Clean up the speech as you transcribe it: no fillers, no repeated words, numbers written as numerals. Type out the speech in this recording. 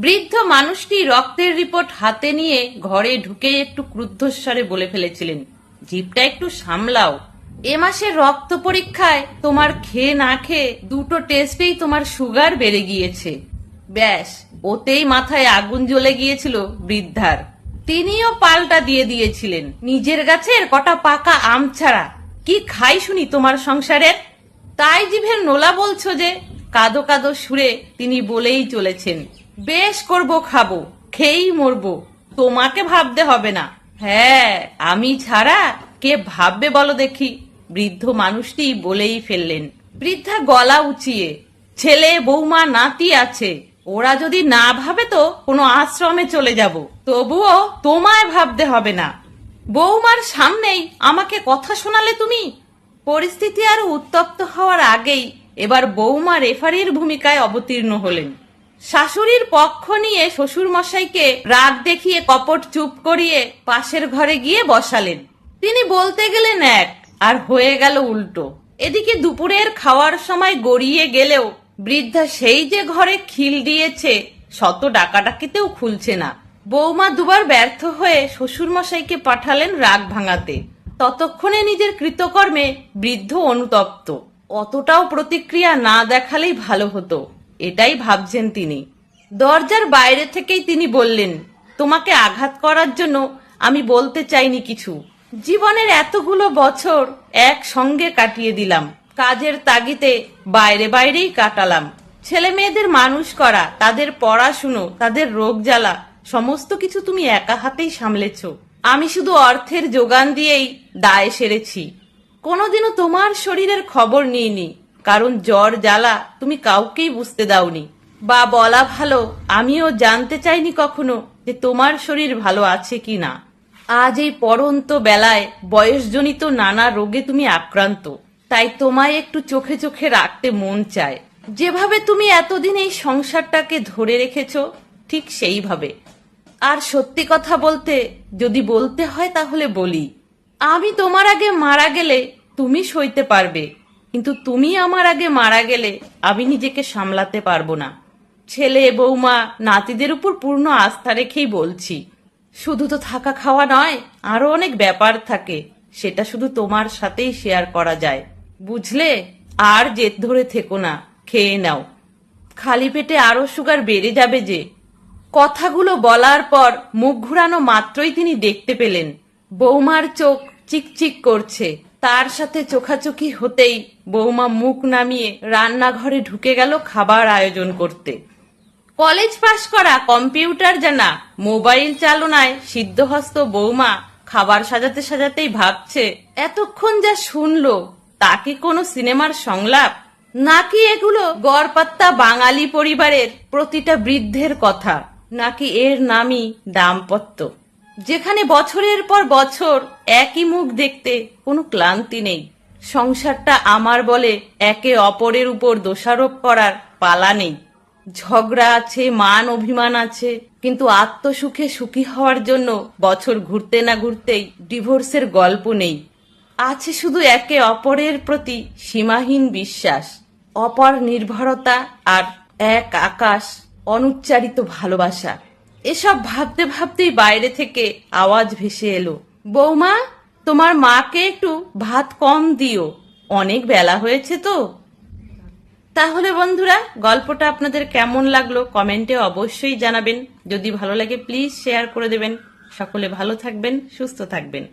বৃদ্ধ মানুষটি রক্তের রিপোর্ট হাতে নিয়ে ঘরে ঢুকে একটু ক্রুদ্ধস্বরে বলে ফেলেছিলেন, জিভটা একটু সামলাও। এ মাসের রক্ত পরীক্ষায় তোমার খেয়ে না খেয়ে দুটো টেস্টেই তোমার সুগার বেড়ে গিয়েছে। ব্যাস, ওতেই মাথায় আগুন জ্বলে গিয়েছিল বৃদ্ধার। তিনিও পাল্টা দিয়ে দিয়েছিলেন, নিজের গাছের কটা পাকা আম ছাড়া কি খাই শুনি তোমার সংসারের। তাই জিভের নোলা বলছো যে? কাদো কাদো সুরে তিনি বলেই চলেছেন, বেশ করব, খাবো, খেয়েই মরবো, তোমাকে ভাবতে হবে না। হ্যাঁ, আমি ছাড়া কে ভাববে বলো দেখি, বৃদ্ধ মানুষটি বলেই ফেললেন। বৃদ্ধা গলা উঁচিয়ে, ছেলে বৌমা নাতি আছে, ওরা যদি না ভাবে তো কোনো আশ্রমে চলে যাব, তবুও তোমায় ভাবতে হবে না। বৌমার সামনেই আমাকে কথা শোনালে তুমি। পরিস্থিতি আরো উত্তপ্ত হওয়ার আগেই এবার বৌমা রেফারির ভূমিকায় অবতীর্ণ হলেন। শাশুড়ির পক্ষ নিয়ে শ্বশুর মশাইকে রাগ দেখিয়ে কপট চুপ করিয়ে পাশের ঘরে গিয়ে বসালেন। তিনি বলতে গেলেন এক, আর হয়ে গেল উল্টো। এদিকে দুপুরের খাওয়ার সময় গড়িয়ে গেলেও বৃদ্ধা সেই যে ঘরে খিল দিয়েছে, শত ডাকাডাকিতেও খুলছে না। বৌমা দুবার ব্যর্থ হয়ে শ্বশুর মশাইকে পাঠালেন রাগ ভাঙাতে। ততক্ষণে নিজের কৃতকর্মে বৃদ্ধ অনুতপ্ত। অতটাও প্রতিক্রিয়া না দেখালেই ভালো হতো, এটাই ভাবছেন তিনি। দরজার বাইরে থেকেই তিনি বললেন, তোমাকে আঘাত করার জন্য আমি বলতে চাইনি কিছু। জীবনের এতগুলো বছর একসঙ্গে কাটিয়ে দিলাম, কাজের তাগিদে বাইরে বাইরেই কাটালাম। ছেলে মেয়েদের মানুষ করা, তাদের পড়াশুনো, তাদের রোগ জ্বালা, সমস্ত কিছু তুমি একা হাতেই সামলেছ। আমি শুধু অর্থের যোগান দিয়েই দায় সেরেছি। কোনোদিনও তোমার শরীরের খবর নিইনি, কারণ জ্বর জ্বালা তুমি কাউকেই বুঝতে দাওনি। বা বলা ভালো, আমিও জানতে চাইনি কখনো যে তোমার শরীর ভালো আছে কি না। আজ এই পড়ন্ত বেলায় বয়সজনিত নানা রোগে তুমি আক্রান্ত, তাই তোমায় একটু চোখে চোখে রাখতে মন চায়। যেভাবে তুমি এতদিন এই সংসারটাকে ধরে রেখেছ, ঠিক সেইভাবে। আর সত্যি কথা বলতে, যদি বলতে হয় তাহলে বলি, আমি তোমার আগে মারা গেলে তুমি সইতে পারবে, কিন্তু তুমি আমার আগে মারা গেলে আমি নিজেকে সামলাতে পারবো না। ছেলে বৌমা নাতিদের উপর পূর্ণ আস্থা রেখেই বলছি। শুধু তো থাকা খাওয়া নয়, আরো অনেক ব্যাপার থাকে, সেটা শুধু তোমার সাথেই শেয়ার করা যায়, বুঝলে? আর জেদ ধরে থেকো না, খেয়ে নাও, খালি পেটে আরো সুগার বেড়ে যাবে যে। কথাগুলো বলার পর মুখ ঘুরানো মাত্রই তিনি দেখতে পেলেন বৌমার চোখ চিকচিক করছে। তার সাথে চোখাচোখি হতেই বৌমা মুখ নামিয়ে রান্নাঘরে ঢুকে গেল খাবার আয়োজন করতে। কলেজ পাশ করা, কম্পিউটার জানা, মোবাইল চালনায় সিদ্ধহস্ত বৌমা খাবার সাজাতে সাজাতেই ভাবছে, এতক্ষণ যা শুনলো তা কি কোনো সিনেমার সংলাপ, নাকি এগুলো গড়পাত্তা বাঙালি পরিবারের প্রতিটা বৃদ্ধের কথা, নাকি এর নামই দাম্পত্য, যেখানে বছরের পর বছর একই মুখ দেখতে কোনো ক্লান্তি নেই। সংসারটা আমার বলে একে অপরের উপর দোষারোপ করার পালা নেই। ঝগড়া আছে, মান অভিমান আছে, কিন্তু আত্মসুখে সুখী হওয়ার জন্য বছর ঘুরতে না ঘুরতেই ডিভোর্সের গল্প নেই। আছে শুধু একে অপরের প্রতি সীমাহীন বিশ্বাস, অপার নির্ভরতা আর এক আকাশ অনুচ্চারিত ভালোবাসা। এসব ভাবতে ভাবতেই বাইরে থেকে আওয়াজ ভেসে এলো, বৌমা, তোমার মাকে একটু ভাত কম দিও, অনেক বেলা হয়েছে তো। তাহলে বন্ধুরা, গল্পটা আপনাদের কেমন লাগলো কমেন্টে অবশ্যই জানাবেন। যদি ভালো লাগে প্লিজ শেয়ার করে দেবেন। সকলে ভালো থাকবেন, সুস্থ থাকবেন।